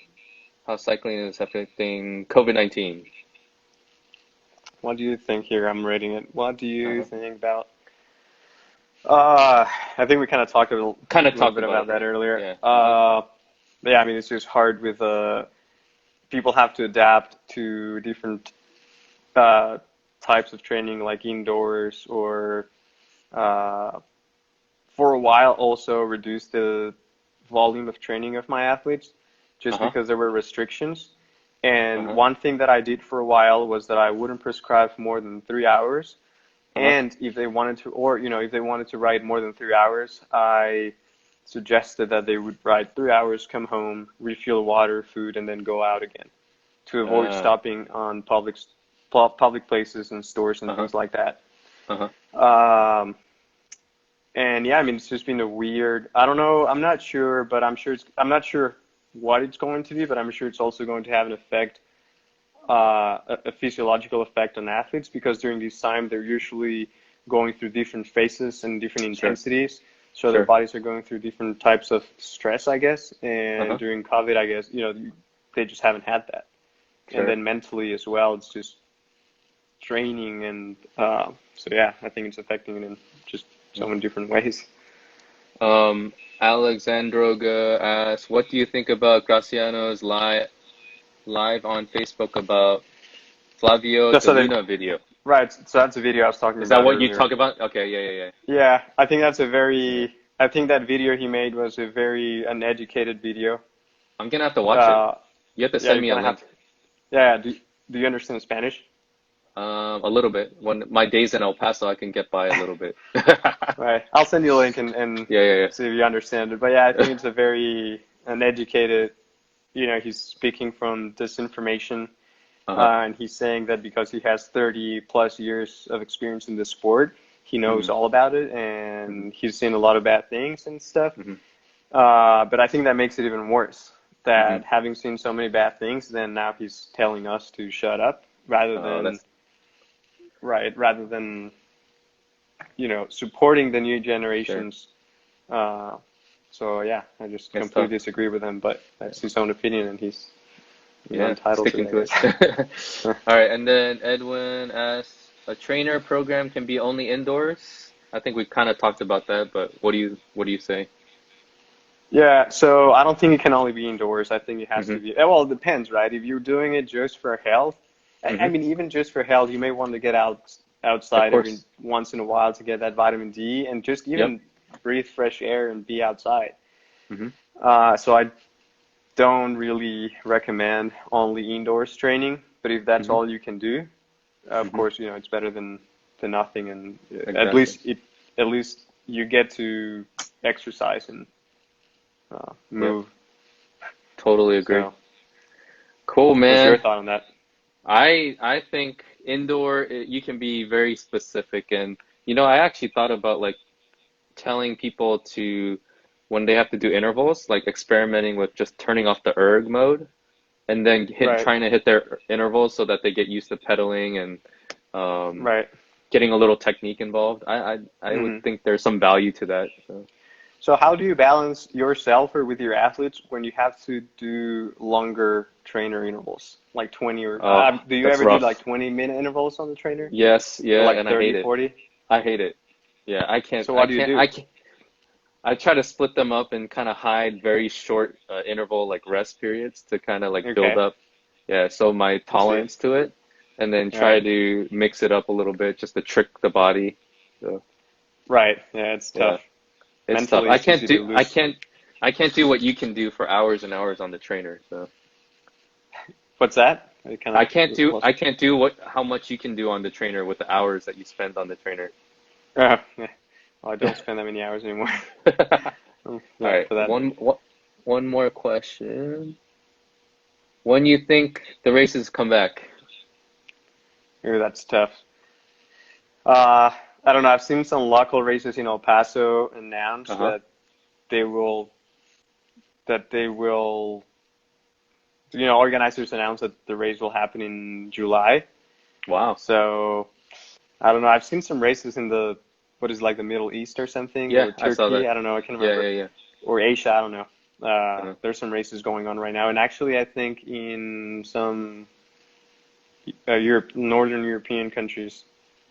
how cycling is affecting COVID-19? What do you think here? I'm rating it. What do you Uh-huh. think about? Uh, I think we kind of talked a Kind of little talked bit about about it, that right? earlier. Yeah. But yeah, I mean, it's just hard with people have to adapt to different uh, types of training, like indoors, or uh, for a while also reduce the volume of training of my athletes, just Uh-huh. because there were restrictions. And Uh-huh. one thing that I did for a while was that I wouldn't prescribe more than 3 hours. Uh-huh. And if they wanted to, or if they wanted to ride more than 3 hours, I suggested that they would ride 3 hours, come home, refuel water, food, and then go out again to avoid Uh, stopping on public places and stores and uh-huh. things like that. Uh-huh. Um, and yeah, I mean, it's just been a weird. I don't know. I'm not sure, but I'm not sure what it's going to be, but I'm sure it's also going to have an effect, a physiological effect on athletes, because during this time they're usually going through different phases and different Sure. intensities. So their Sure. bodies are going through different types of stress, I guess. And Uh-huh. during COVID, I guess, they just haven't had that. And Sure. then mentally as well, it's just training. And so, yeah, I think it's affecting it in just so many different ways. Um, Alexandroga asks, what do you think about Graciano's live on Facebook about Flavio That's de what they, Luna video? right. So that's the video I was talking Is that about what you earlier. talk about? Okay, yeah, yeah, Yeah, I think that's yeah. Yeah. I think that video he made was a very uneducated video. I'm gonna have to watch it. Uh, You have to yeah, send you me a kind of have link. to. Yeah, do you understand Spanish? A little bit. When my days in El Paso, I can get by a little bit. Right. I'll send you a link and Yeah, yeah, see if you understand it. But yeah, I yeah. think it's a very uneducated. He's speaking from disinformation, Uh-huh. and he's saying that because he has 30 plus years of experience in the sport, he knows Hmm. all about it, Hmm. and he's seen a lot of bad things and stuff. Hmm. But I think that makes it even worse. Hmm. That having seen so many bad things, then now he's telling us to shut up rather Oh, than that's right, rather than supporting the new sure. generations. Uh, so yeah, I just It's tough. completely disagree with him, but that's his own opinion, and he's Yeah, entitled to sticking it, I to it. guess. All right, and then Edwin asks, a trainer program can be only indoors? I think we kind of talked about that, but what do you say? Yeah, so I don't think it can only be indoors. I think it has Hmm. to be. Well, it depends, right? If you're doing it just for health, I Hmm. mean, even just for health, you may want to get Of outside every course. once in a while to get that vitamin D and just Yep. even breathe fresh air and be outside. Hmm. So I don't really recommend only indoors training, but if that's Hmm. all you can do, of Hmm. course, it's better than nothing, and Exactly. at least you get to exercise and Yep. move. Totally agree. So, Cool, what's your man. thought on that? I think indoor you can be very specific, and I actually thought about like telling people to when they have to do intervals, like experimenting with just turning off the erg mode and then Right. trying to hit their intervals so that they get used to pedaling and um, Right. getting a little technique involved. I would Hmm. think there's some value to that. So. So how do you balance yourself or with your athletes when you have to do longer trainer intervals, like 20 or Oh, do you that's ever do like rough. 20-minute intervals on the trainer Yes, or yeah, like and I hate 30, it. 40? I hate it. Yeah, So what do you do? I try to split them up and kind of hide very short interval like rest periods to kind of like build Okay, up, yeah, so my I see. tolerance to it, and then try Right. to mix it up a little bit just to trick the body. So Right. Yeah, it's yeah, tough. it's tough. Mentally, it's easy to lose. I can't do what you can do for hours and hours on the trainer. So What's that? I kind of lost. I can't do what how much you can do on the trainer with the hours that you spend on the trainer. Yeah. Well, I don't spend that many hours anymore. All Yeah, right, for that. one more question. When you think the races come back? Ooh, that's tough. Uh, I don't know. I've seen some local races in El Paso announce Uh-huh. they will they will organizers announce that the race will happen in July. Wow. So I don't know. I've seen some races in the what is like the Middle East or something Yeah, or I saw Turkey. that. I don't know. I can't Yeah, remember. yeah, yeah. Or Asia. I don't know. Uh-huh. There's some races going on right now, and actually, I think in some Northern European countries.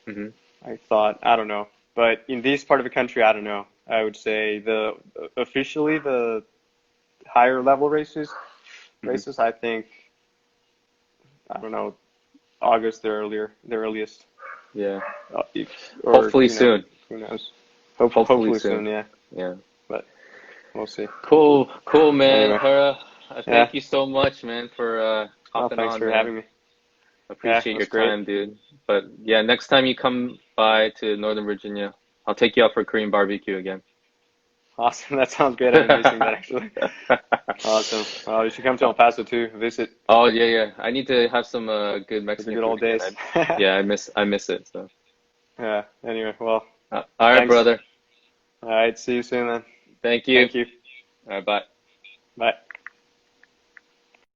Hmm. I thought I don't know, but in this part of the country, I don't know. I would say the officially the higher level Hmm. races. I think I don't know August the earliest. Yeah. If, or Hopefully soon. who knows? Hopefully Hopefully soon. soon, yeah. Yeah. But we'll see. Cool. Cool, man. Anyway, yeah. Thank you so much, man, for Well, hopping thanks on, for man. having me. Yeah, Appreciate your that's great. time, dude. But yeah, next time you come by to Northern Virginia, I'll take you out for Korean barbecue again. Awesome. That sounds great. I've been missing that actually. Awesome. Well, you should come to El Paso too. Visit Oh yeah, yeah. I need to have some good for the Mexican good food old again. days. Yeah, I miss it. So, Yeah. Anyway, well, all right, thanks. brother. All right. See you soon then. Thank you. Thank you. All right, bye. Bye.